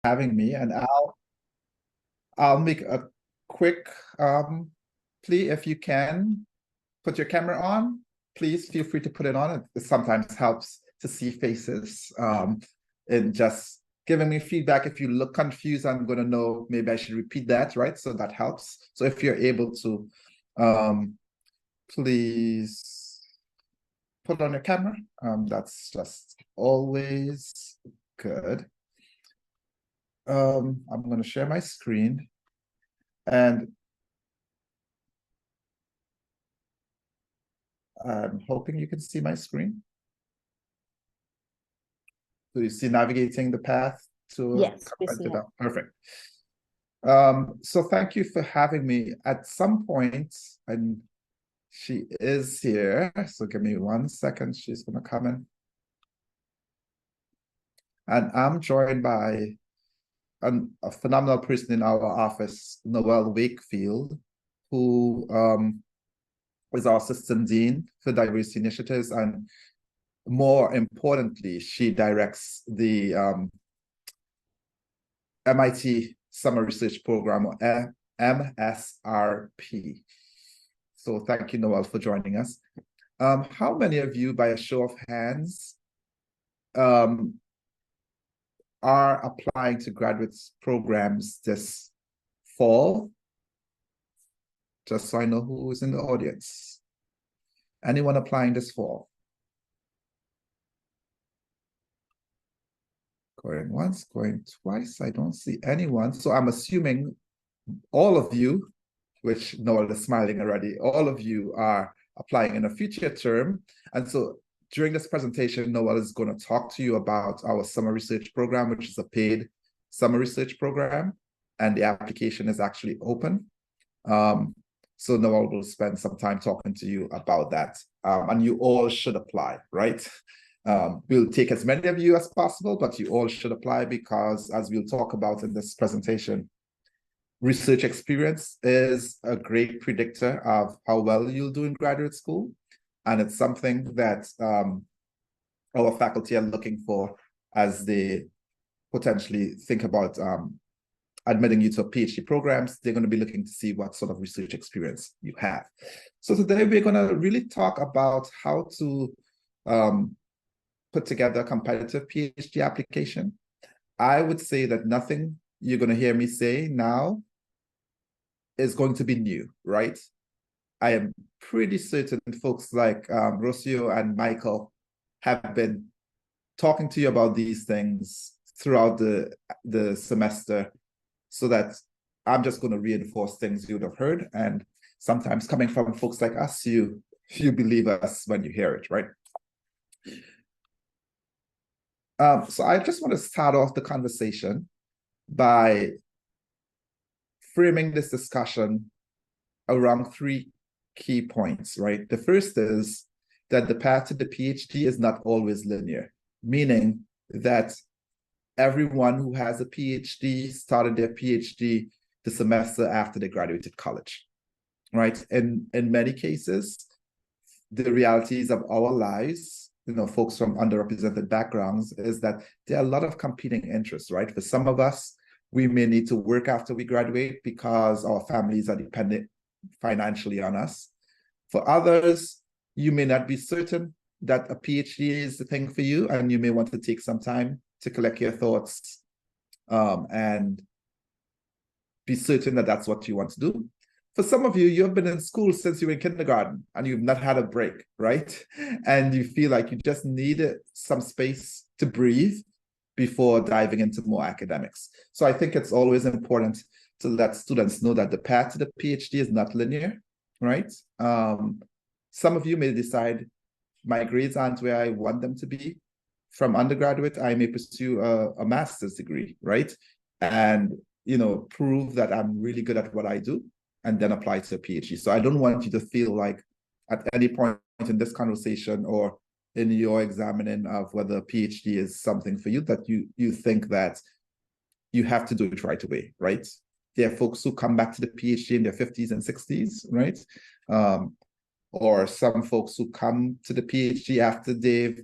having me, and I'll make a quick plea. If you can put your camera on, please feel free to put it on. It sometimes helps to see faces, and just giving me feedback. If you look confused, I'm going to know maybe I should repeat that, right? So that helps. So if you're able to, please put on your camera. That's just always good. I'm going to share my screen, and I'm hoping you can see my screen. So you see navigating the path to Yes, we see it. Perfect. So thank you for having me. At some point, and she is here, so give me 1 second. She's going to come in. And I'm joined by a phenomenal person in our office, Noelle Wakefield, who is our Assistant Dean for Diversity Initiatives, and more importantly, she directs the MIT Summer Research Program, or MSRP. So thank you, Noelle, for joining us. How many of you, by a show of hands, are applying to graduate programs this fall? Just so I know who is in the audience. Anyone applying this fall? Going once, going twice. I don't see anyone. So I'm assuming all of you, which Noel is smiling already, all of you are applying in a future term. And so during this presentation, Noel is going to talk to you about our summer research program, which is a paid summer research program, and the application is actually open. So Noel will spend some time talking to you about that. And you all should apply, right? We'll take as many of you as possible, but you all should apply because, as we'll talk about in this presentation, research experience is a great predictor of how well you'll do in graduate school. And it's something that our faculty are looking for as they potentially think about admitting you to PhD programs. They're going to be looking to see what sort of research experience you have. So today we're going to really talk about how to put together a competitive PhD application. I would say that nothing you're going to hear me say now is going to be new, right? I am pretty certain folks like Rocio and Michael have been talking to you about these things throughout the semester, so that I'm just going to reinforce things you would have heard. And sometimes coming from folks like us, you believe us when you hear it, right? So I just want to start off the conversation by framing this discussion around 3 key points, right? The first is that the path to the PhD is not always linear, meaning that everyone who has a PhD started their PhD the semester after they graduated college, right? And in many cases, the realities of our lives, folks from underrepresented backgrounds, is that there are a lot of competing interests, right? For some of us, we may need to work after we graduate because our families are dependent financially on us. For others, you may not be certain that a PhD is the thing for you, and you may want to take some time to collect your thoughts and be certain that that's what you want to do. For some of you, you've been in school since you were in kindergarten and you've not had a break, right? And you feel like you just needed some space to breathe before diving into more academics. So I think it's always important to let students know that the path to the PhD is not linear, right? Some of you may decide, my grades aren't where I want them to be. From undergraduate, I may pursue a master's degree, right? And, prove that I'm really good at what I do, and then apply to a PhD. So I don't want you to feel like at any point in this conversation or in your examining of whether a PhD is something for you, that you think that you have to do it right away, right? There are folks who come back to the PhD in their 50s and 60s, right? Or some folks who come to the PhD after they've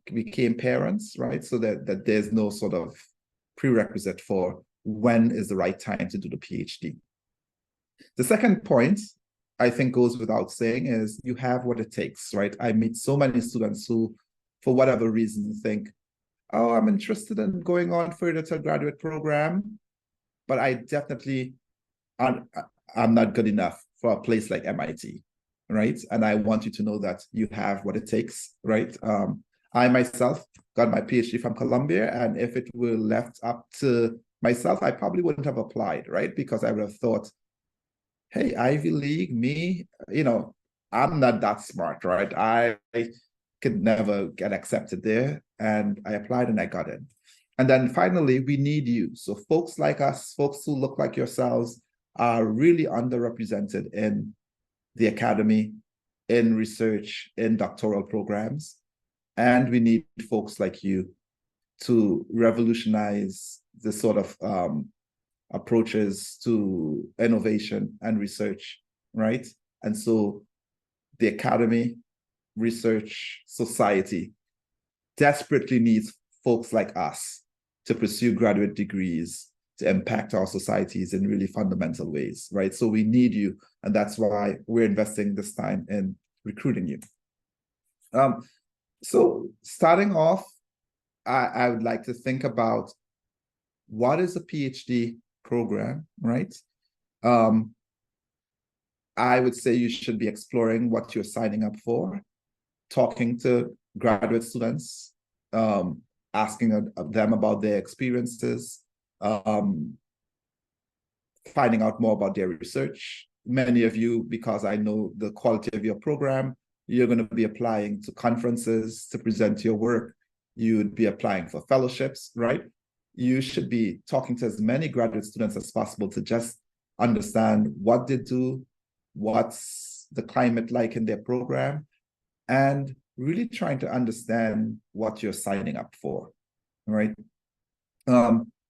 became parents, right? So that there's no sort of prerequisite for when is the right time to do the PhD. The second point, I think, goes without saying, is you have what it takes, right? I meet so many students who, for whatever reason, think, oh, I'm interested in going on further to a graduate program, but I'm not good enough for a place like MIT, right? And I want you to know that you have what it takes, right? I myself got my PhD from Columbia, and if it were left up to myself, I probably wouldn't have applied, right? Because I would have thought, hey, Ivy League, me, I'm not that smart, right? I could never get accepted there. And I applied and I got in. And then finally, we need you. So folks like us, folks who look like yourselves, are really underrepresented in the academy, in research, in doctoral programs. And we need folks like you to revolutionize the sort of approaches to innovation and research, right? And so the academy, research, society desperately needs folks like us to pursue graduate degrees to impact our societies in really fundamental ways, right? So we need you, and that's why we're investing this time in recruiting you. So starting off, I would like to think about what is a PhD program, right? I would say you should be exploring what you're signing up for, talking to graduate students, asking them about their experiences, finding out more about their research. Many of you, because I know the quality of your program, you're going to be applying to conferences to present your work. You'd be applying for fellowships, right? You should be talking to as many graduate students as possible to just understand what they do, what's the climate like in their program, and really trying to understand what you're signing up for, right?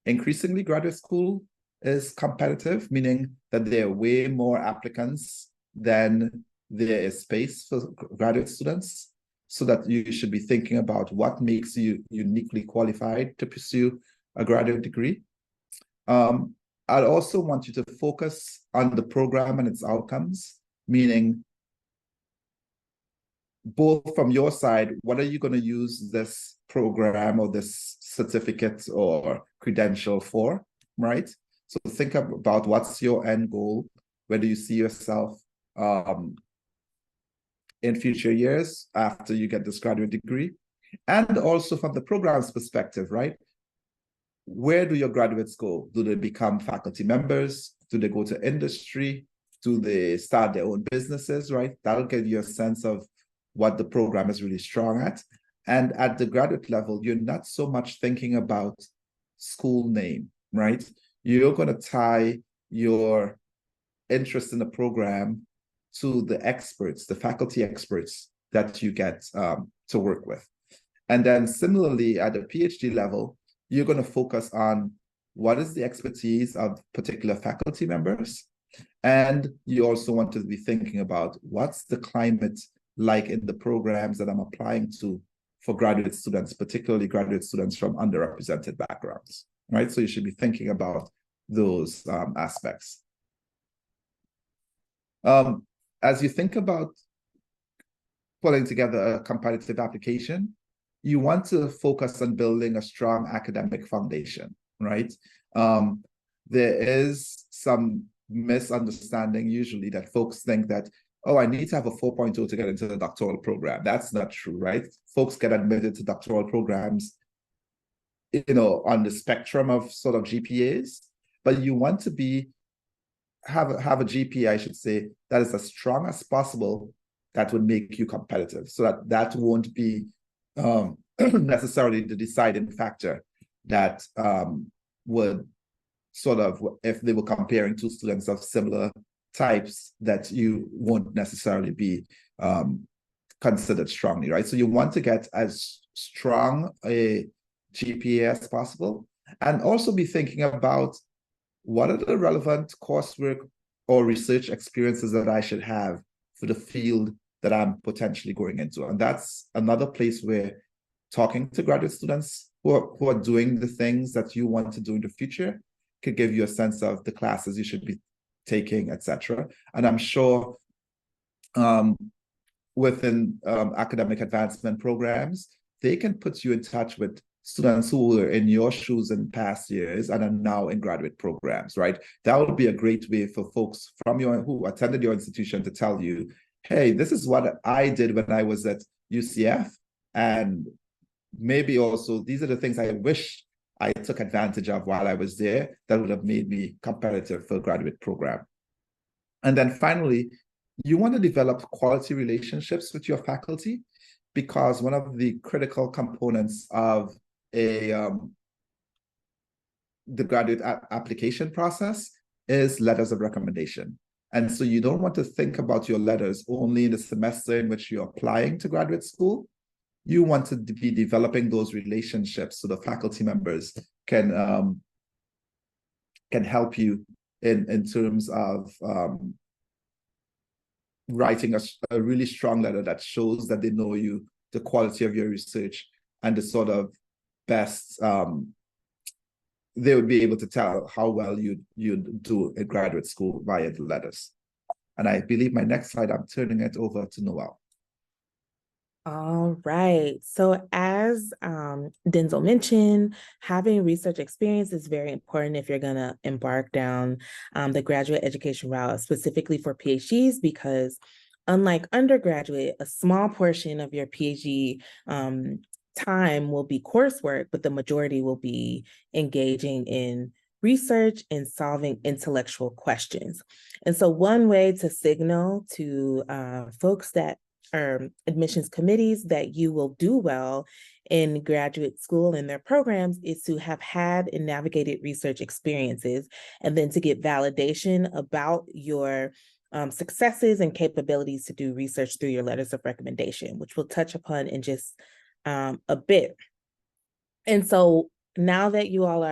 Increasingly, graduate school is competitive, meaning that there are way more applicants than there is space for graduate students, so that you should be thinking about what makes you uniquely qualified to pursue a graduate degree. I'd also want you to focus on the program and its outcomes, meaning both from your side, what are you going to use this program or this certificate or credential for, right? So think about what's your end goal, where do you see yourself in future years after you get this graduate degree, and also from the program's perspective, right? Where do your graduates go? Do they become faculty members? Do they go to industry? Do they start their own businesses, right? That'll give you a sense of what the program is really strong at. And at the graduate level, you're not so much thinking about school name, right? You're going to tie your interest in the program to the experts, the faculty experts that you get to work with. And then similarly, at the PhD level, you're going to focus on what is the expertise of particular faculty members. And you also want to be thinking about what's the climate like in the programs that I'm applying to for graduate students, particularly graduate students from underrepresented backgrounds, right? So you should be thinking about those aspects. As you think about putting together a competitive application, you want to focus on building a strong academic foundation, right? There is some misunderstanding usually that folks think that, oh, I need to have a 4.0 to get into the doctoral program. That's not true, right? Folks get admitted to doctoral programs, on the spectrum of sort of GPAs, but you want to have a GPA, I should say, that is as strong as possible that would make you competitive, so that won't be necessarily the deciding factor that would sort of, if they were comparing two students of similar types, that you won't necessarily be considered strongly, right? So you want to get as strong a GPA as possible, and also be thinking about what are the relevant coursework or research experiences that I should have for the field that I'm potentially going into. And that's another place where talking to graduate students who are doing the things that you want to do in the future could give you a sense of the classes you should be taking, etc. And I'm sure um, within academic advancement programs, they can put you in touch with students who were in your shoes in past years and are now in graduate programs, right? That would be a great way for folks from your who attended your institution to tell you, hey, this is what I did when I was at UCF. And maybe also these are the things I wish I took advantage of while I was there that would have made me competitive for a graduate program. And then finally, you want to develop quality relationships with your faculty because one of the critical components of a the graduate application process is letters of recommendation. And so you don't want to think about your letters only in the semester in which you're applying to graduate school. You want to be developing those relationships so the faculty members can help you in terms of writing a really strong letter that shows that they know you, the quality of your research, and the sort of best they would be able to tell how well you'd do in graduate school via the letters. And I believe my next slide, I'm turning it over to Noel. All right. So as Denzel mentioned, having research experience is very important if you're going to embark down the graduate education route, specifically for PhDs, because unlike undergraduate, a small portion of your PhD time will be coursework, but the majority will be engaging in research and solving intellectual questions. And so one way to signal to folks that admissions committees that you will do well in graduate school and their programs is to have had and navigated research experiences, and then to get validation about your successes and capabilities to do research through your letters of recommendation, which we'll touch upon in just a bit. And so now that you all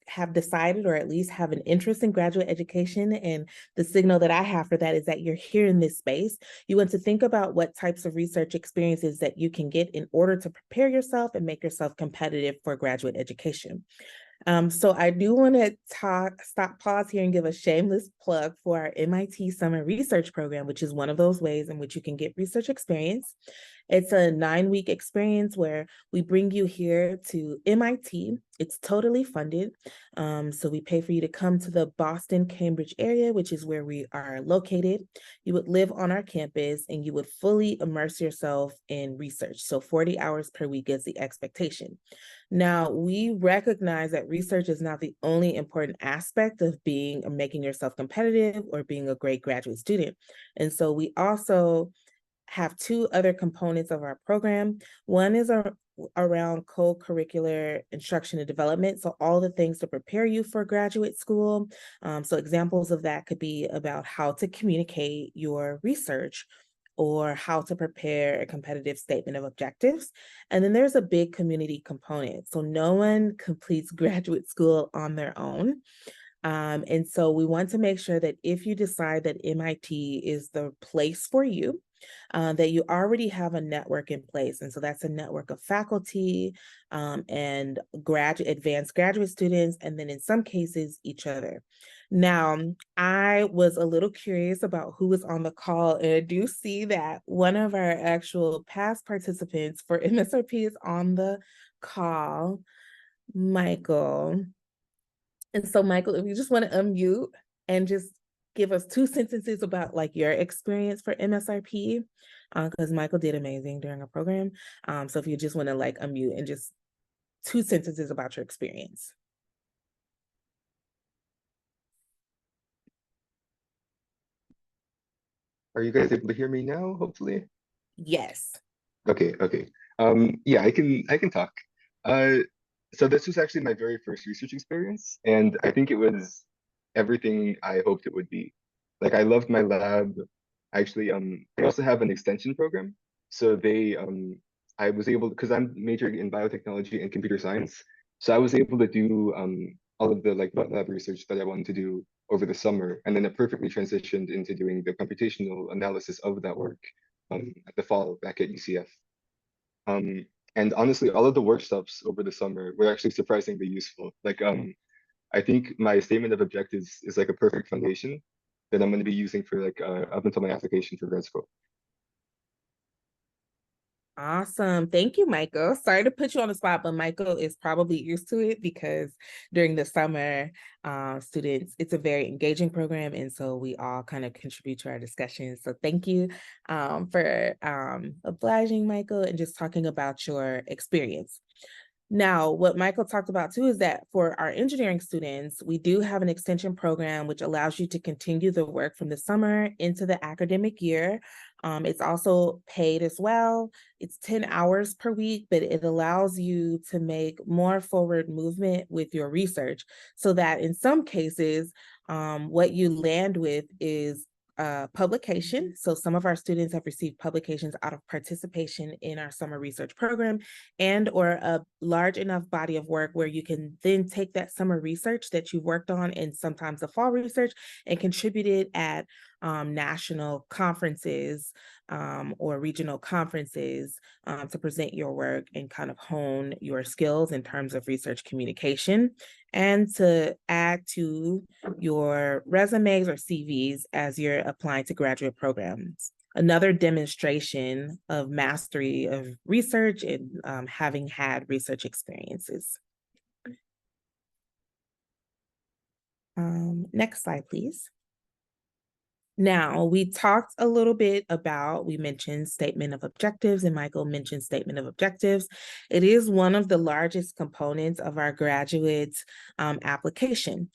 have decided or at least have an interest in graduate education, and the signal that I have for that is that you're here in this space, you want to think about what types of research experiences that you can get in order to prepare yourself and make yourself competitive for graduate education. So I do want to pause here and give a shameless plug for our MIT Summer Research Program, which is one of those ways in which you can get research experience. It's a 9-week experience where we bring you here to MIT. It's totally funded. So we pay for you to come to the Boston, Cambridge area, which is where we are located. You would live on our campus and you would fully immerse yourself in research. So 40 hours per week is the expectation. Now, we recognize that research is not the only important aspect of being or making yourself competitive or being a great graduate student. And so we also have 2 other components of our program. One is around co-curricular instruction and development. So all the things to prepare you for graduate school. So examples of that could be about how to communicate your research or how to prepare a competitive statement of objectives. And then there's a big community component. So no one completes graduate school on their own. And so we want to make sure that if you decide that MIT is the place for you, that you already have a network in place. And so that's a network of faculty and advanced graduate students, and then in some cases, each other. Now, I was a little curious about who was on the call, and I do see that one of our actual past participants for MSRP is on the call, Michael. And so, Michael, if you just want to unmute and just give us 2 sentences about like your experience for MSRP, because Michael did amazing during our program. So if you just want to like unmute and just 2 sentences about your experience. Are you guys able to hear me now, hopefully? Yes. Okay. Yeah, I can talk. Uh, so this was actually my very first research experience, and I think it was everything I hoped it would be. Like I loved my lab. Actually, they also have an extension program. So I was able, because I'm majoring in biotechnology and computer science, so I was able to do all of the like wet lab research that I wanted to do over the summer, and then it perfectly transitioned into doing the computational analysis of that work at the fall back at UCF. Um, And honestly, all of the workshops over the summer were actually surprisingly useful. Like, I think my statement of objectives is like a perfect foundation that I'm going to be using for like up until my application for grad school. Awesome. Thank you, Michael. Sorry to put you on the spot, but Michael is probably used to it because during the summer, students, it's a very engaging program. And so we all kind of contribute to our discussions. So thank you for obliging, Michael, and just talking about your experience. Now, what Michael talked about too is that for our engineering students, we do have an extension program which allows you to continue the work from the summer into the academic year. It's also paid as well. It's 10 hours per week, but it allows you to make more forward movement with your research so that in some cases, what you land with is publication. So some of our students have received publications out of participation in our summer research program and or a large enough body of work where you can then take that summer research that you worked on and sometimes the fall research and contribute it at national conferences or regional conferences to present your work and kind of hone your skills in terms of research communication and to add to your resumes or CVs as you're applying to graduate programs. Another demonstration of mastery of research and having had research experiences. Next slide, please. Now, we talked a little bit about, we mentioned statement of objectives, and Michael mentioned statement of objectives. It is one of the largest components of our graduate application.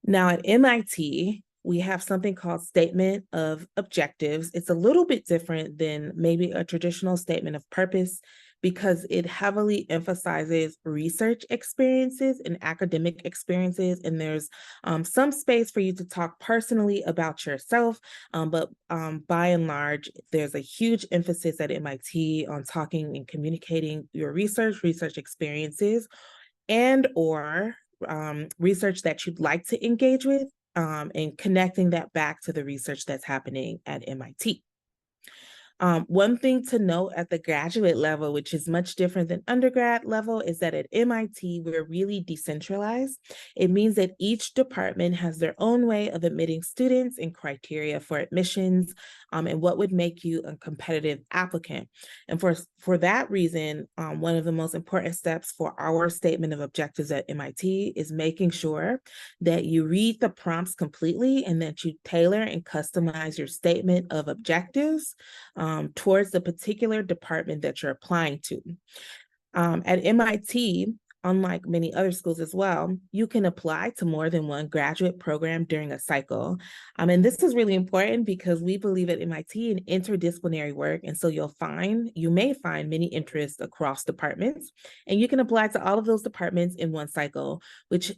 Now, at MIT, we have something called statement of objectives. It's a little bit different than maybe a traditional statement of purpose because it heavily emphasizes research experiences and academic experiences. And there's some space for you to talk personally about yourself. But by and large, there's a huge emphasis at MIT on talking and communicating your research experiences and or research that you'd like to engage with and connecting that back to the research that's happening at MIT. One thing to note at the graduate level, which is much different than undergrad level, is that at MIT, we're really decentralized. It means that each department has their own way of admitting students and criteria for admissions and what would make you a competitive applicant. And for that reason, one of the most important steps for our statement of objectives at MIT is making sure that you read the prompts completely and that you tailor and customize your statement of objectives towards the particular department that you're applying to. At MIT, unlike many other schools as well, you can apply to more than one graduate program during a cycle. And this is really important because we believe at MIT in interdisciplinary work. And so you may find many interests across departments, and you can apply to all of those departments in one cycle, which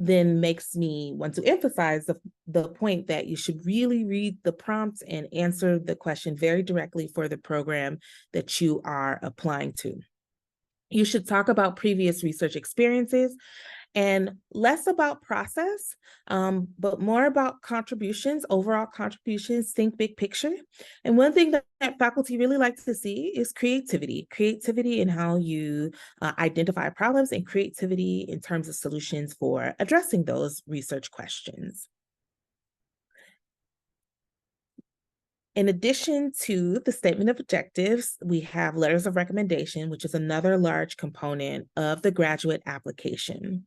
then makes me want to emphasize the point that you should really read the prompts and answer the question very directly for the program that you are applying to. You should talk about previous research experiences and less about process, but more about contributions, overall contributions, think big picture. And one thing that faculty really like to see is creativity in how you identify problems and creativity in terms of solutions for addressing those research questions. In addition to the statement of objectives, we have letters of recommendation, which is another large component of the graduate application.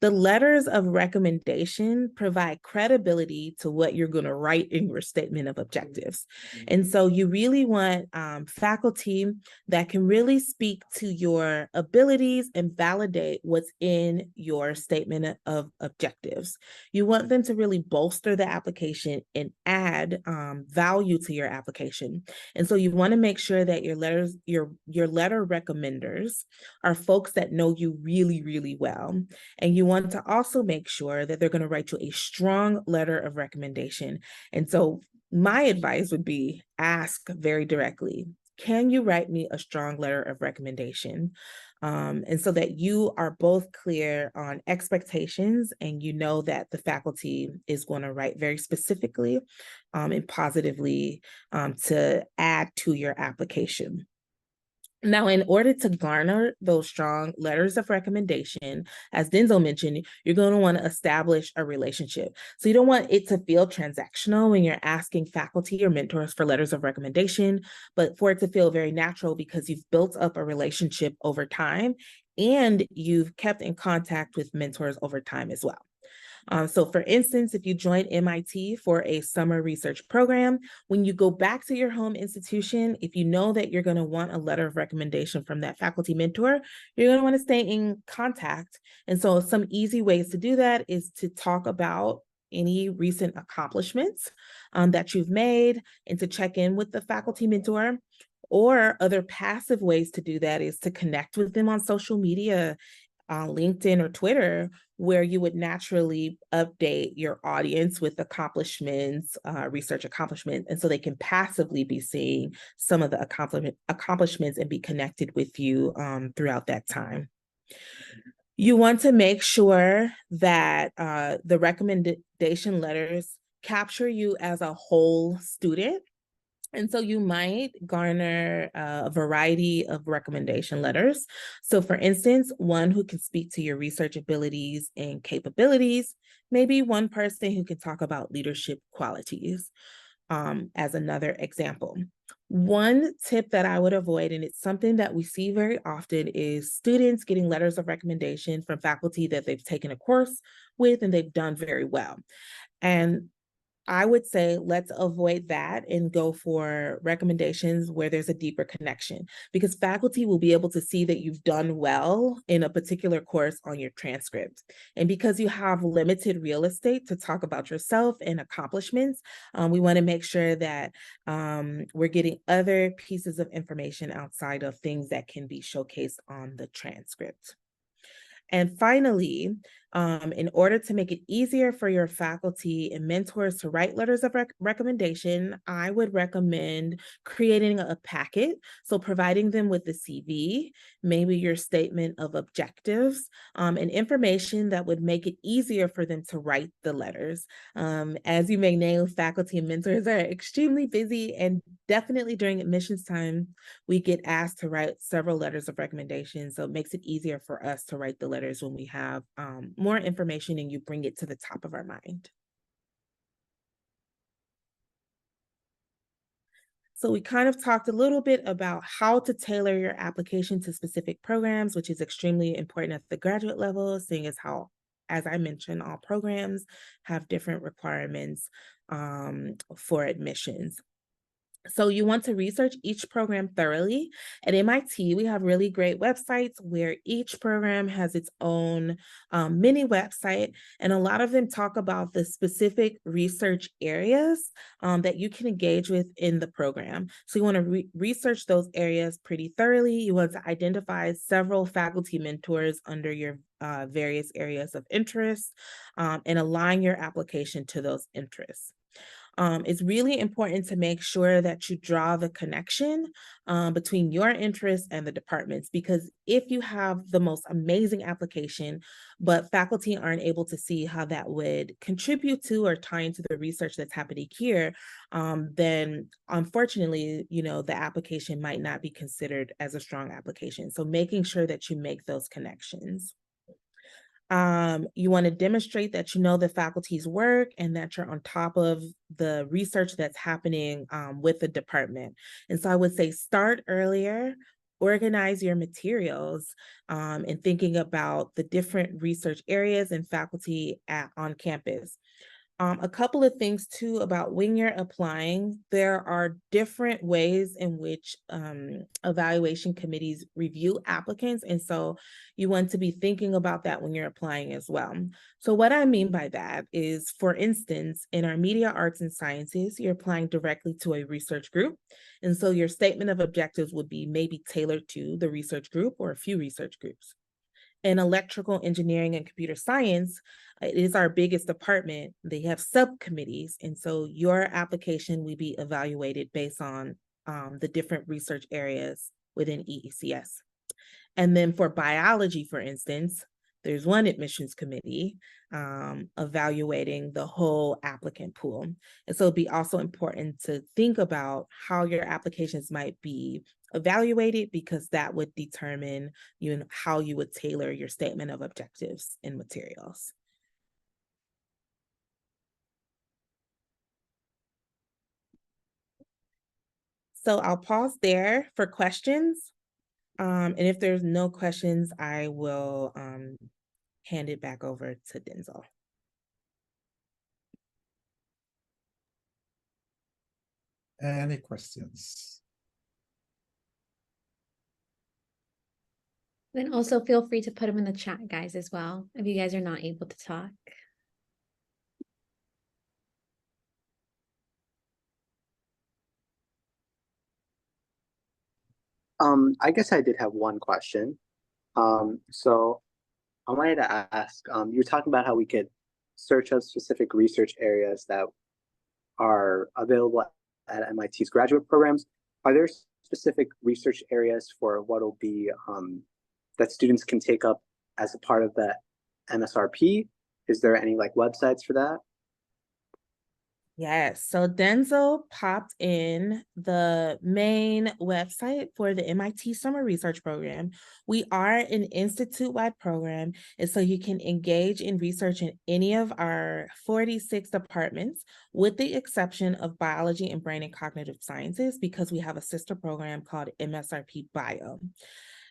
The letters of recommendation provide credibility to what you're going to write in your statement of objectives. And so you really want faculty that can really speak to your abilities and validate what's in your statement of objectives. You want them to really bolster the application and add value to your application. And so you want to make sure that your letter recommenders are folks that know you really, really well. And you want to also make sure that they're going to write you a strong letter of recommendation. And so my advice would be ask very directly, can you write me a strong letter of recommendation? And so that you are both clear on expectations and you know that the faculty is going to write very specifically and positively to add to your application. Now, in order to garner those strong letters of recommendation, as Denzel mentioned, you're going to want to establish a relationship. So you don't want it to feel transactional when you're asking faculty or mentors for letters of recommendation, but for it to feel very natural because you've built up a relationship over time and you've kept in contact with mentors over time as well. So for instance, if you join MIT for a summer research program, when you go back to your home institution, if you know that you're going to want a letter of recommendation from that faculty mentor, you're going to want to stay in contact. And so some easy ways to do that is to talk about any recent accomplishments that you've made and to check in with the faculty mentor. Or other passive ways to do that is to connect with them on social media, LinkedIn or Twitter, where you would naturally update your audience with accomplishments, research accomplishments, and so they can passively be seeing some of the accomplishments and be connected with you throughout that time. You want to make sure that the recommendation letters capture you as a whole student. And so you might garner a variety of recommendation letters. So for instance, one who can speak to your research abilities and capabilities, maybe one person who can talk about leadership qualities, as another example. One tip that I would avoid, and it's something that we see very often, is students getting letters of recommendation from faculty that they've taken a course with and they've done very well. And I would say let's avoid that and go for recommendations where there's a deeper connection, because faculty will be able to see that you've done well in a particular course on your transcript. And because you have limited real estate to talk about yourself and accomplishments, we want to make sure that we're getting other pieces of information outside of things that can be showcased on the transcript. And finally, in order to make it easier for your faculty and mentors to write letters of recommendation, I would recommend creating a packet. So providing them with the CV, maybe your statement of objectives, and information that would make it easier for them to write the letters. As you may know, faculty and mentors are extremely busy, and definitely during admissions time, we get asked to write several letters of recommendation. So it makes it easier for us to write the letters when we have more information and you bring it to the top of our mind. So we kind of talked a little bit about how to tailor your application to specific programs, which is extremely important at the graduate level, seeing as how, as I mentioned, all programs have different requirements for admissions. So you want to research each program thoroughly. At MIT, we have really great websites where each program has its own mini website, and a lot of them talk about the specific research areas that you can engage with in the program. So you want to research those areas pretty thoroughly. You want to identify several faculty mentors under your various areas of interest and align your application to those interests. It's really important to make sure that you draw the connection between your interests and the departments, because if you have the most amazing application, but faculty aren't able to see how that would contribute to or tie into the research that's happening here, then unfortunately, the application might not be considered as a strong application. So making sure that you make those connections. You want to demonstrate that you know the faculty's work and that you're on top of the research that's happening with the department. And so I would say start earlier, organize your materials, and thinking about the different research areas and faculty on campus. A couple of things too about when you're applying, there are different ways in which evaluation committees review applicants. And so you want to be thinking about that when you're applying as well. So what I mean by that is, for instance, in our media arts and sciences, you're applying directly to a research group. And so your statement of objectives would be maybe tailored to the research group or a few research groups. In electrical engineering and computer science, it is our biggest department. They have subcommittees. And so your application will be evaluated based on the different research areas within EECS. And then for biology, for instance, there's one admissions committee evaluating the whole applicant pool. And so it'd be also important to think about how your applications might be evaluated, because that would determine how you would tailor your statement of objectives and materials. So I'll pause there for questions. And if there's no questions, I will hand it back over to Denzel. Any questions? Then also feel free to put them in the chat, guys, as well, if you guys are not able to talk. I guess I did have one question. So I wanted to ask, you're talking about how we could search up specific research areas that are available at MIT's graduate programs. Are there specific research areas for what will be that students can take up as a part of the MSRP? Is there any like websites for that? Yes, so Denzel popped in the main website for the MIT Summer Research Program. We are an institute-wide program, and so you can engage in research in any of our 46 departments, with the exception of biology and brain and cognitive sciences, because we have a sister program called MSRP Bio.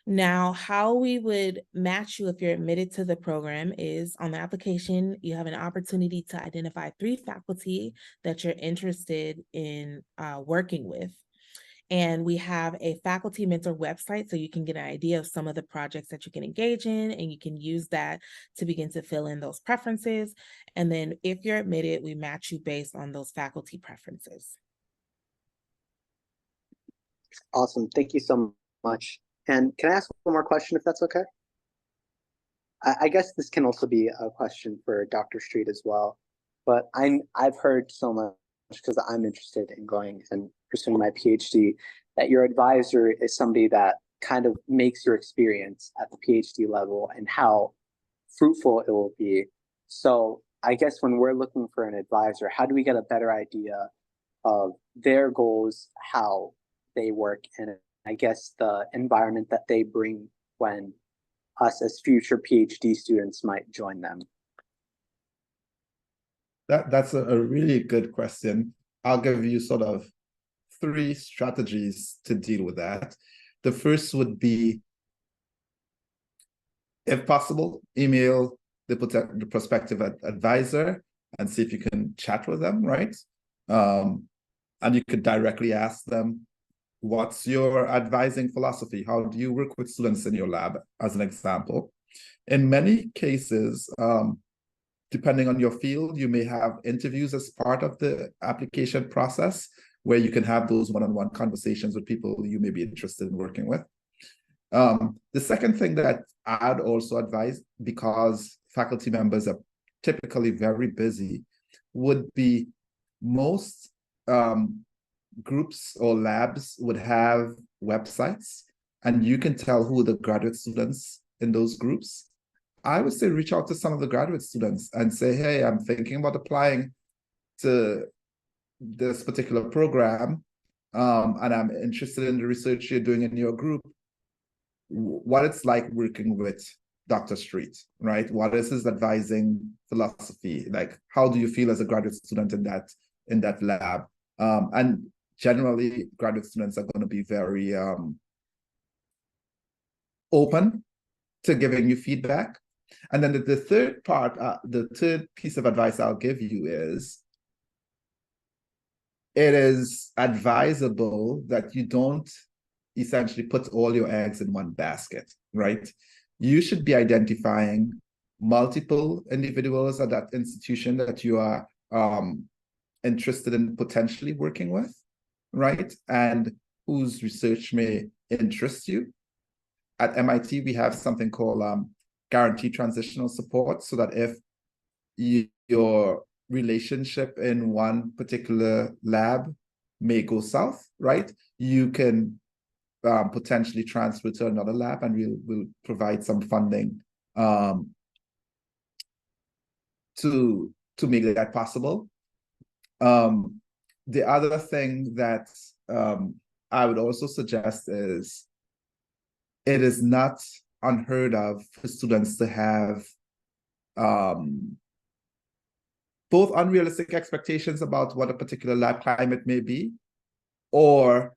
Now, how we would match you if you're admitted to the program is on the application, you have an opportunity to identify 3 faculty that you're interested in working with. And we have a faculty mentor website, so you can get an idea of some of the projects that you can engage in, and you can use that to begin to fill in those preferences. And then if you're admitted, we match you based on those faculty preferences. Awesome. Thank you so much. And can I ask one more question, if that's okay? I guess this can also be a question for Dr. Street as well, but I've heard so much, because I'm interested in going and pursuing my PhD, that your advisor is somebody that kind of makes your experience at the PhD level and how fruitful it will be. So I guess when we're looking for an advisor, how do we get a better idea of their goals, how they work, and I guess the environment that they bring when us as future PhD students might join them? That's a really good question. I'll give you sort of 3 strategies to deal with that. The first would be, if possible, email the prospective advisor and see if you can chat with them, right? And you could directly ask them, what's your advising philosophy? How do you work with students in your lab, as an example? In many cases, depending on your field, you may have interviews as part of the application process, where you can have those one-on-one conversations with people you may be interested in working with. The second thing that I'd also advise, because faculty members are typically very busy, would be most groups or labs would have websites, and you can tell who the graduate students in those groups. I would say reach out to some of the graduate students and say, hey, I'm thinking about applying to this particular program, and I'm interested in the research you're doing in your group. What it's like working with Dr. Street, right? What is his advising philosophy? Like, how do you feel as a graduate student in that lab? And generally, graduate students are going to be very open to giving you feedback. And then the third part, the third piece of advice I'll give you is, it is advisable that you don't essentially put all your eggs in one basket, right? You should be identifying multiple individuals at that institution that you are interested in potentially working with, right? And whose research may interest you. At MIT, we have something called guaranteed transitional support, so that if your relationship in one particular lab may go south, right, you can potentially transfer to another lab, and we'll provide some funding to make that possible. The other thing that I would also suggest is it is not unheard of for students to have both unrealistic expectations about what a particular lab climate may be, or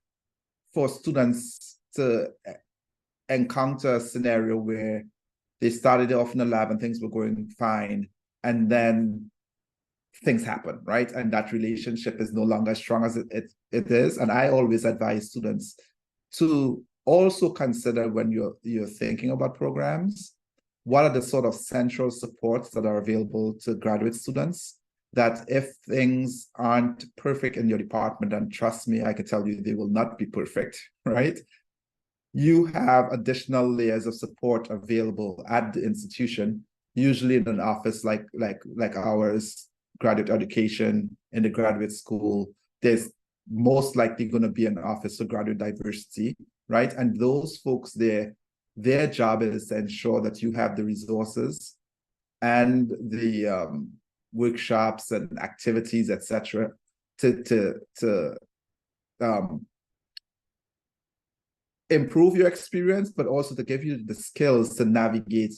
for students to encounter a scenario where they started off in the lab and things were going fine, and then things happen, right? And that relationship is no longer as strong as it is. And I always advise students to also consider, when you're thinking about programs, what are the sort of central supports that are available to graduate students, that if things aren't perfect in your department, and trust me, I can tell you they will not be perfect, right? You have additional layers of support available at the institution, usually in an office like ours, graduate education, in the graduate school. There's most likely going to be an office for graduate diversity, right? And those folks there, their job is to ensure that you have the resources and the workshops and activities, etc., to improve your experience, but also to give you the skills to navigate,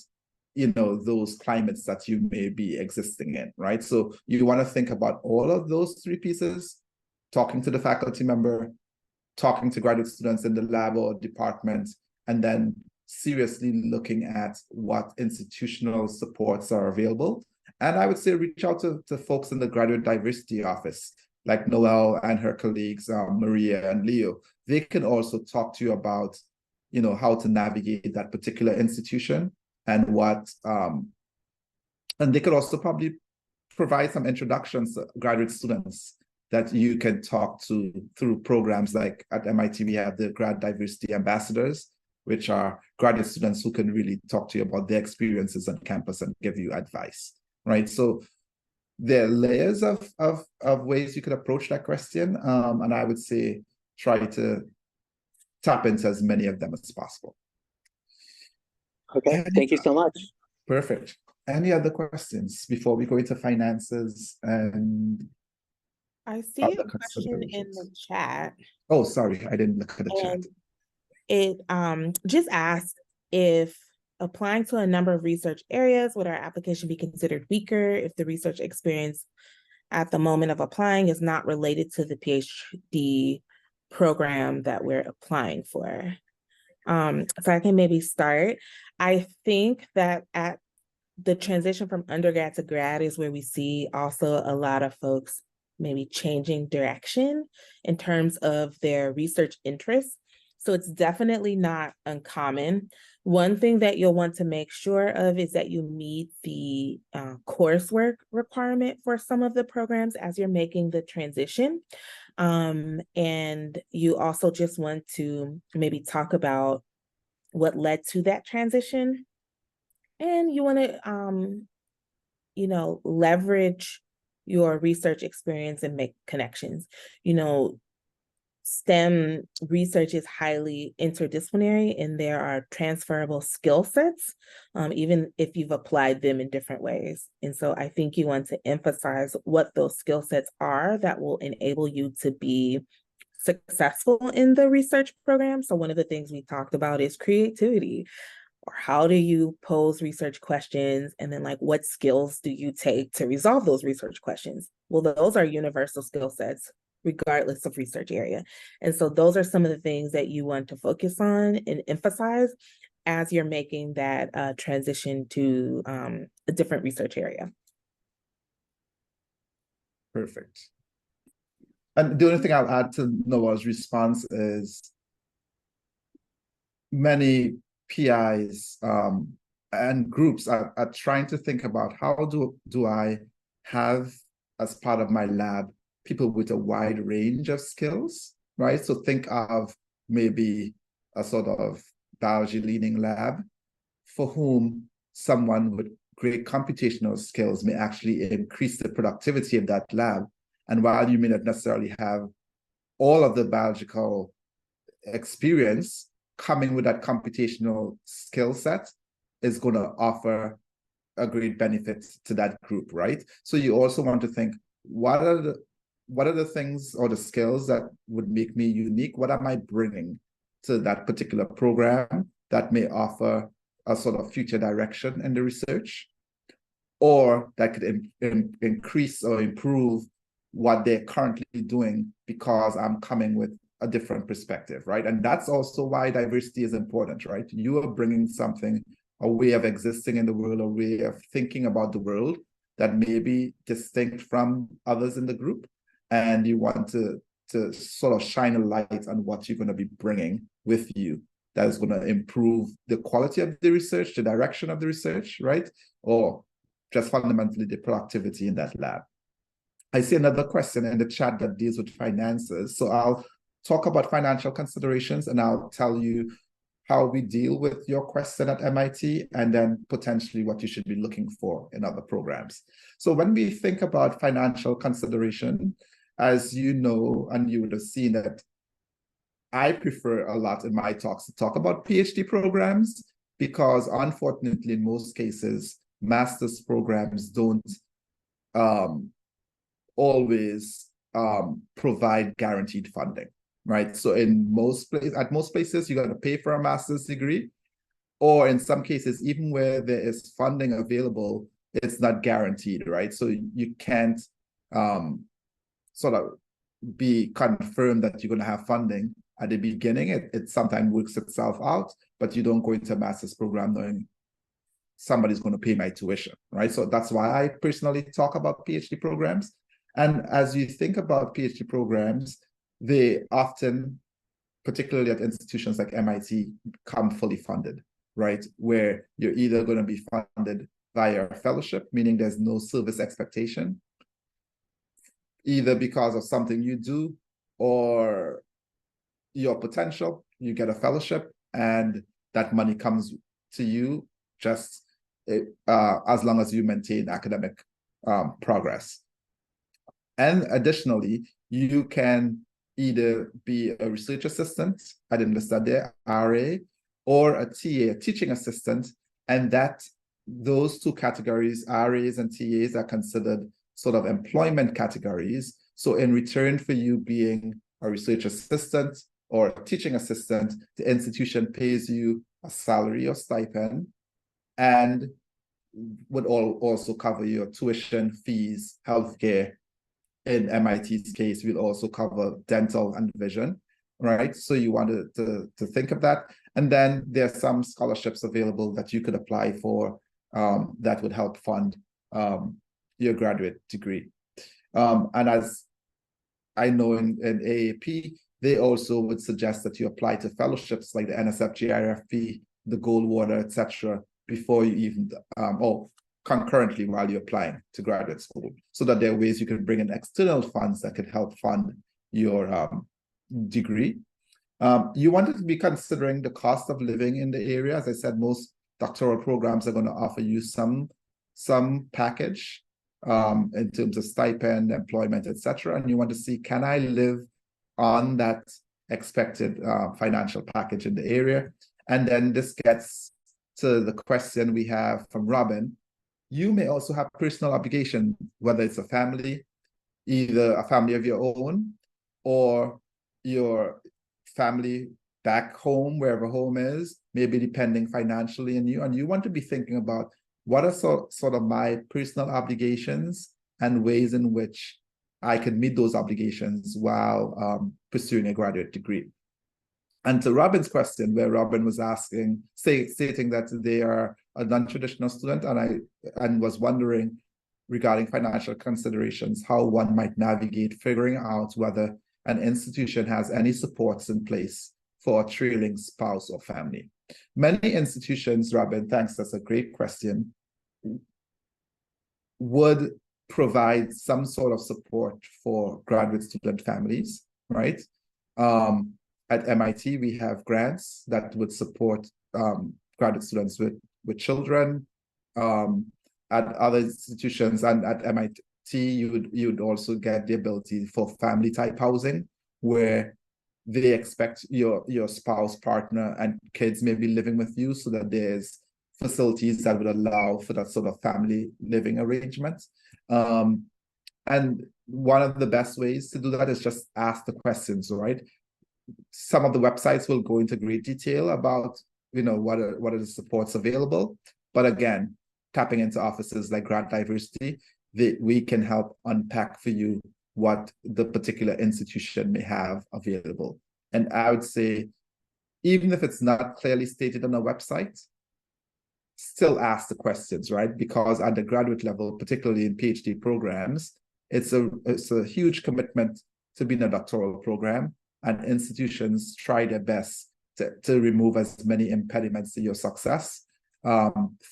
those climates that you may be existing in, right? So you want to think about all of those three pieces: talking to the faculty member, talking to graduate students in the lab or department, and then seriously looking at what institutional supports are available. And I would say reach out to folks in the graduate diversity office, like Noelle and her colleagues, Maria and Leo. They can also talk to you about, how to navigate that particular institution, and what, and they could also probably provide some introductions to graduate students that you can talk to through programs like at MIT, we have the Grad Diversity Ambassadors, which are graduate students who can really talk to you about their experiences on campus and give you advice, right? So there are layers of ways you could approach that question, and I would say try to tap into as many of them as possible. Okay, thank you so much. Perfect. Any other questions before we go into finances and I see other a question in the chat, Oh, sorry, I didn't look at the chat. and it just asked if applying to a number of research areas, would our application be considered weaker if the research experience at the moment of applying is not related to the PhD program that we're applying for? So I can maybe start. I think that at the transition from undergrad to grad is where we see also a lot of folks maybe changing direction in terms of their research interests. So it's definitely not uncommon. One thing that you'll want to make sure of is that you meet the coursework requirement for some of the programs as you're making the transition. And you also just want to maybe talk about what led to that transition. And you want to, leverage your research experience and make connections. STEM research is highly interdisciplinary, and there are transferable skill sets, even if you've applied them in different ways. And so I think you want to emphasize what those skill sets are that will enable you to be successful in the research program. So one of the things we talked about is creativity, or how do you pose research questions? And then what skills do you take to resolve those research questions? Well, those are universal skill sets, regardless of research area. And so those are some of the things that you want to focus on and emphasize as you're making that transition to a different research area. Perfect. And the only thing I'll add to Noah's response is many PIs and groups are trying to think about how do I have, as part of my lab, people with a wide range of skills, right? So think of maybe a sort of biology leaning lab for whom someone with great computational skills may actually increase the productivity of that lab. And while you may not necessarily have all of the biological experience, coming with that computational skill set is going to offer a great benefit to that group, right? So you also want to think, what are the things or the skills that would make me unique? What am I bringing to that particular program that may offer a sort of future direction in the research, or that could increase or improve what they're currently doing because I'm coming with a different perspective, right? And that's also why diversity is important, right? You are bringing something, a way of existing in the world, a way of thinking about the world that may be distinct from others in the group. And you want to sort of shine a light on what you're going to be bringing with you that is going to improve the quality of the research, the direction of the research, right? Or just fundamentally the productivity in that lab. I see another question in the chat that deals with finances. So I'll talk about financial considerations, and I'll tell you how we deal with your question at MIT, and then potentially what you should be looking for in other programs. So when we think about financial consideration, as you know, and you would have seen that I prefer a lot in my talks to talk about PhD programs, because unfortunately, in most cases, master's programs don't always provide guaranteed funding. Right. So in most places, you're going to pay for a master's degree, or in some cases, even where there is funding available, it's not guaranteed, right? So you can't sort of be confirmed that you're going to have funding at the beginning. It sometimes works itself out, but you don't go into a master's program knowing somebody's going to pay my tuition, right? So that's why I personally talk about PhD programs. And as you think about PhD programs, they often, particularly at institutions like MIT, come fully funded, right? Where you're either going to be funded via a fellowship, meaning there's no service expectation, either because of something you do or your potential. You get a fellowship and that money comes to you just as long as you maintain academic progress. And additionally, you can either be a research assistant at Universidad RA, or a TA, a teaching assistant, and those two categories, RAs and TAs, are considered sort of employment categories. So in return for you being a research assistant or a teaching assistant, the institution pays you a salary or stipend, and would also cover your tuition, fees, healthcare. In MIT's case, we'll also cover dental and vision, right? So you wanted to think of that. And then there are some scholarships available that you could apply for that would help fund your graduate degree. And as I know in AAP, they also would suggest that you apply to fellowships like the NSF GIRFP, the Goldwater, etc., before you even, or concurrently while you're applying to graduate school, so that there are ways you can bring in external funds that could help fund your degree. You wanted to be considering the cost of living in the area. As I said, most doctoral programs are going to offer you some package in terms of stipend, employment, etc. And you want to see, can I live on that expected financial package in the area? And then this gets to the question we have from Robin. You may also have personal obligation, whether it's a family, either a family of your own, or your family back home, wherever home is, maybe depending financially on you. And you want to be thinking about, what are sort of my personal obligations and ways in which I can meet those obligations while pursuing a graduate degree. And to Robin's question, where Robin was stating that they are a non-traditional student, and was wondering regarding financial considerations, how one might navigate figuring out whether an institution has any supports in place for a trailing spouse or family. Many institutions, Robin, thanks, that's a great question, would provide some sort of support for graduate student families, right? At MIT, we have grants that would support graduate students with children. At other institutions and at MIT, you would also get the ability for family type housing, where they expect your spouse, partner, and kids may be living with you, so that there's facilities that would allow for that sort of family living arrangement. And one of the best ways to do that is just ask the questions, right? Some of the websites will go into great detail about, what are the supports available. But again, tapping into offices like Grant Diversity, we can help unpack for you what the particular institution may have available. And I would say, even if it's not clearly stated on a website, still ask the questions, right? Because at the graduate level, particularly in PhD programs, it's a huge commitment to be in a doctoral program, and institutions try their best to remove as many impediments to your success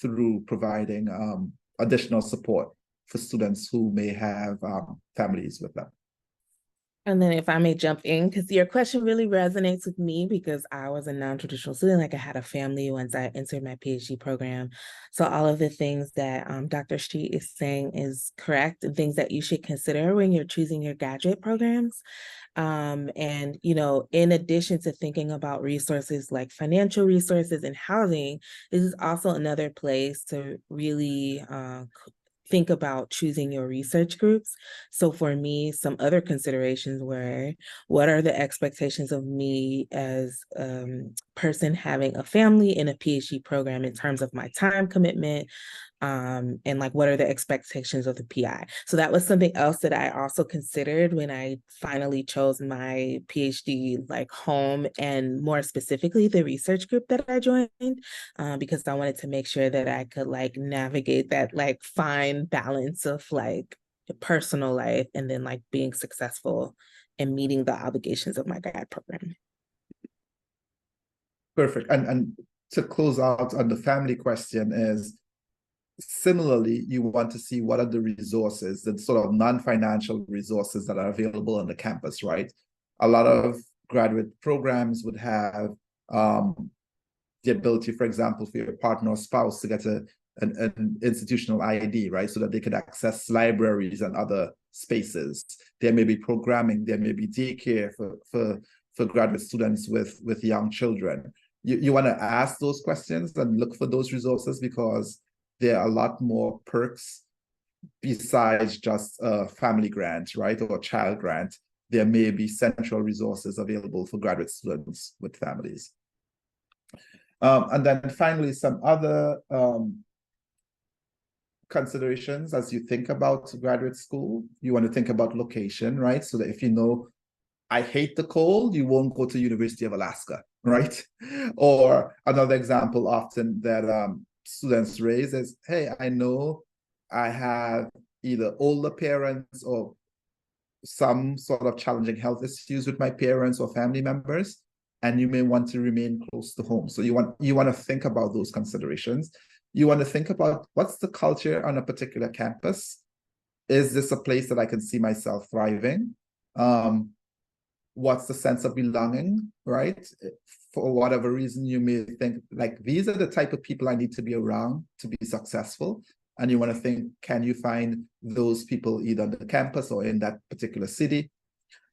through providing additional support for students who may have families with them. And then if I may jump in, because your question really resonates with me, because I was a non-traditional student, like I had a family once I entered my PhD program. So all of the things that Dr. Street is saying is correct, and things that you should consider when you're choosing your graduate programs. And, in addition to thinking about resources like financial resources and housing, this is also another place to really think about choosing your research groups. So for me, some other considerations were, what are the expectations of me as a person having a family in a PhD program in terms of my time commitment, and like, what are the expectations of the PI? So that was something else that I also considered when I finally chose my PhD like home, and more specifically the research group that I joined, because I wanted to make sure that I could like navigate that like fine balance of like the personal life and then like being successful and meeting the obligations of my grad program. Perfect. And to close out on the family question is, similarly, you want to see what are the resources, the sort of non-financial resources that are available on the campus, right? A lot of graduate programs would have the ability, for example, for your partner or spouse to get an institutional ID, right? So that they could access libraries and other spaces. There may be programming, there may be daycare for graduate students with young children. You want to ask those questions and look for those resources, because there are a lot more perks besides just a family grant, right, or child grant. There may be central resources available for graduate students with families. And then finally, some other considerations as you think about graduate school. You want to think about location, right? So that if I hate the cold, you won't go to University of Alaska, right? Or another example often that students raise is, hey, I know I have either older parents or some sort of challenging health issues with my parents or family members, and you may want to remain close to home. So you want to think about those considerations. You want to think about, what's the culture on a particular campus? Is this a place that I can see myself thriving? What's the sense of belonging, right? For whatever reason, you may think like, these are the type of people I need to be around to be successful. And you want to think, can you find those people either on the campus or in that particular city?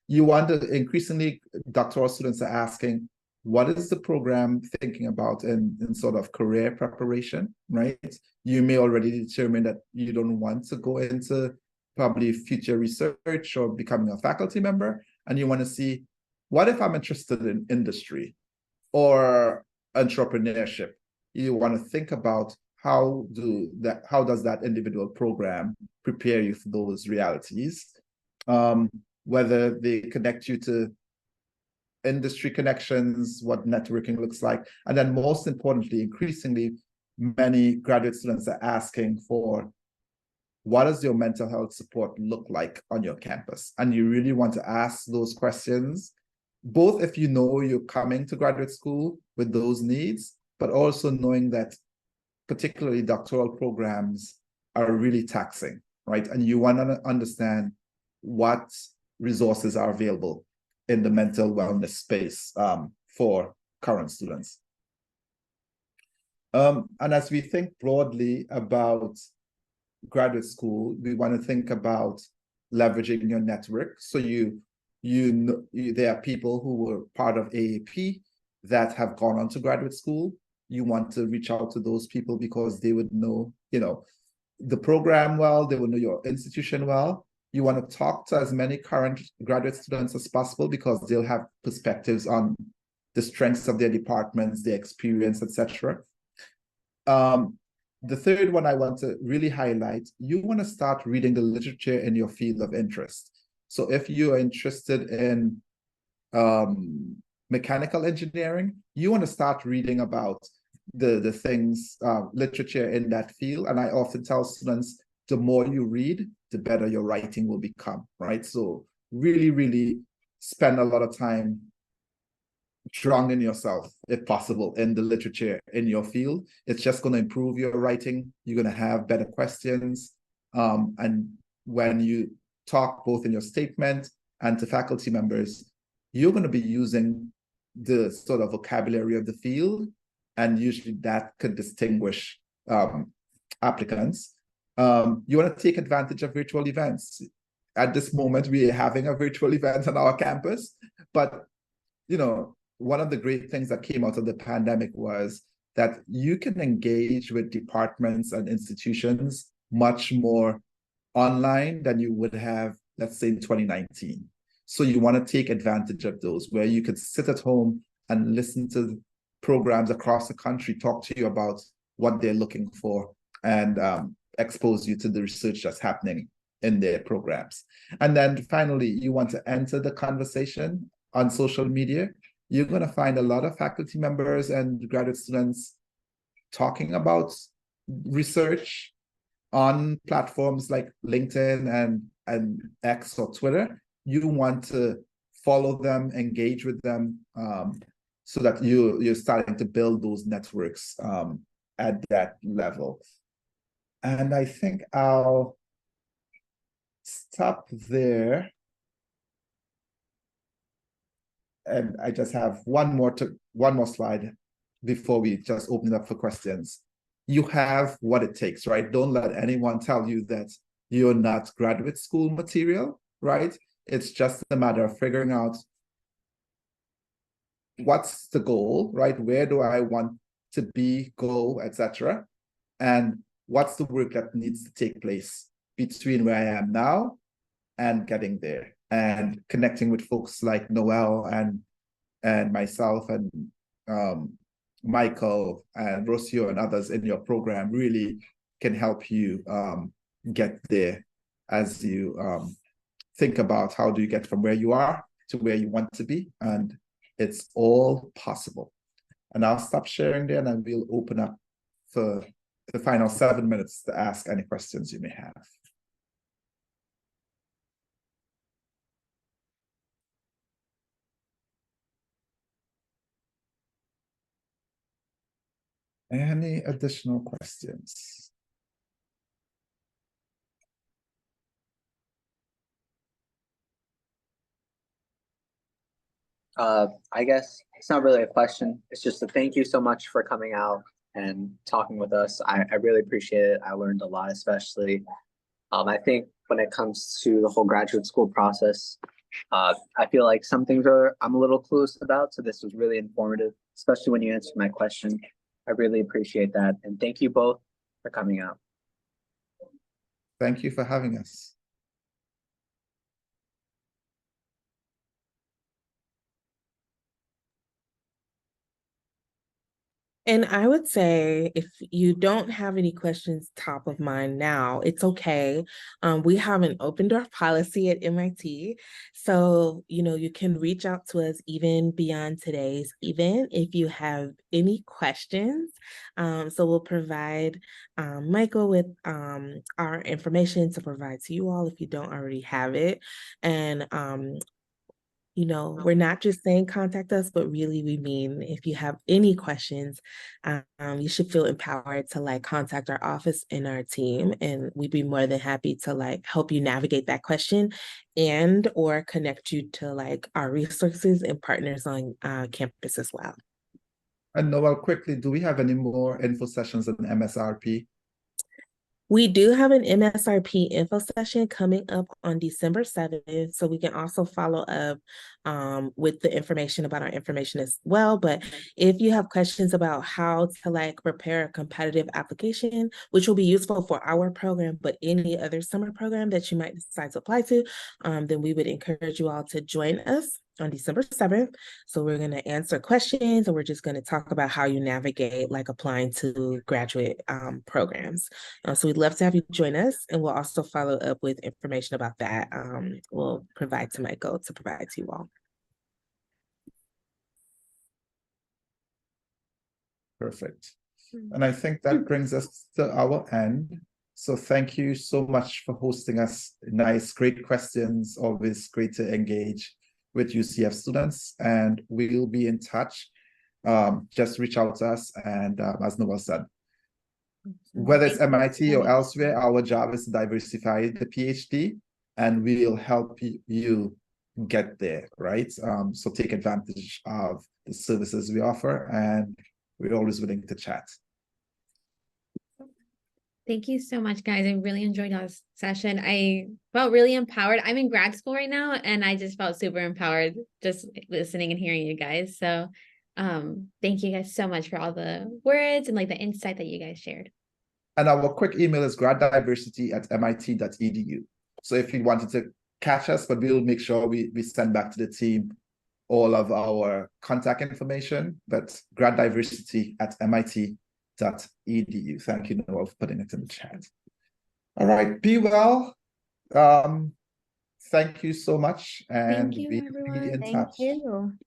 You want to, increasingly, doctoral students are asking, what is the program thinking about in sort of career preparation, right? You may already determine that you don't want to go into probably future research or becoming a faculty member. And you want to see, what if I'm interested in industry or entrepreneurship? You want to think about how does that individual program prepare you for those realities? Whether they connect you to industry connections, what networking looks like. And then most importantly, increasingly, many graduate students are asking for, what does your mental health support look like on your campus? And you really want to ask those questions, both if you know you're coming to graduate school with those needs, but also knowing that particularly doctoral programs are really taxing, right? And you want to understand what resources are available in the mental wellness space for current students. And as we think broadly about graduate school, we want to think about leveraging your network. So there are people who were part of AAP that have gone on to graduate school. you want to reach out to those people because they would know, the program well, they will know your institution well. You want to talk to as many current graduate students as possible because they'll have perspectives on the strengths of their departments, their experience, etc. The third one I want to really highlight, you want to start reading the literature in your field of interest. So if you are interested in mechanical engineering, you want to start reading about the things, literature in that field. And I often tell students, the more you read, the better your writing will become, right? So really, really spend a lot of time drowning yourself, if possible, in the literature in your field. It's just going to improve your writing. You're going to have better questions. And when you talk both in your statement and to faculty members, you're going to be using the sort of vocabulary of the field, and usually that could distinguish applicants. You want to take advantage of virtual events. At this moment, we are having a virtual event on our campus, but one of the great things that came out of the pandemic was that you can engage with departments and institutions much more online than you would have, let's say, in 2019. So you want to take advantage of those, where you could sit at home and listen to programs across the country talk to you about what they're looking for, and expose you to the research that's happening in their programs. And then finally, you want to enter the conversation on social media. You're going to find a lot of faculty members and graduate students talking about research on platforms like LinkedIn and X or Twitter. You want to follow them, engage with them, so that you're starting to build those networks at that level. And I think I'll stop there. And I just have one more slide before we just open it up for questions. You have what it takes, right? Don't let anyone tell you that you're not graduate school material, right? It's just a matter of figuring out what's the goal, right? Where do I want to be, go, etc. And what's the work that needs to take place between where I am now and getting there, and connecting with folks like Noel and myself and Michael and Rocio and others in your program really can help you get there as you think about how do you get from where you are to where you want to be. And it's all possible. And I'll stop sharing there, and then we'll open up for the final 7 minutes to ask any questions you may have. Any additional questions? I guess it's not really a question. It's just a thank you so much for coming out and talking with us. I really appreciate it. I learned a lot, especially. I think when it comes to the whole graduate school process, I feel like some things I'm a little clueless about. So this was really informative, especially when you answered my question. I really appreciate that. And thank you both for coming out. Thank you for having us. And I would say if you don't have any questions top of mind now, it's okay. We have an open door policy at MIT. So, you can reach out to us even beyond today's event if you have any questions. So we'll provide Michael with our information to provide to you all if you don't already have it. And we're not just saying contact us, but really we mean if you have any questions, you should feel empowered to contact our office and our team, and we'd be more than happy to help you navigate that question and or connect you to our resources and partners on campus as well. And Noel, quickly, do we have any more info sessions on MSRP? We do have an MSRP info session coming up on December 7th, so we can also follow up with the information about our information as well. But if you have questions about how to like prepare a competitive application, which will be useful for our program, but any other summer program that you might decide to apply to, then we would encourage you all to join us on December 7th. So we're going to answer questions, and we're just going to talk about how you navigate like applying to graduate programs. So we'd love to have you join us, and we'll also follow up with information about that. We'll provide to Michael to provide to you all. Perfect. And I think that brings us to our end. So thank you so much for hosting us. Nice, great questions. Always great to engage with UCF students, and we'll be in touch. Just reach out to us, and as Noel said, whether it's MIT or elsewhere, our job is to diversify the PhD, and we'll help you get there, right? So take advantage of the services we offer, and we're always willing to chat. Thank you so much, guys. I really enjoyed our session. I felt really empowered. I'm in grad school right now, and I just felt super empowered just listening and hearing you guys. So thank you guys so much for all the words and like the insight that you guys shared. And our quick email is graddiversity@mit.edu. So if you wanted to catch us, but we'll make sure we send back to the team all of our contact information, but graddiversity@mit.edu. Thank you, Noel, for putting it in the chat. All right, be well. Thank you so much, and Thank you, we'll be everyone. in Thank touch. you.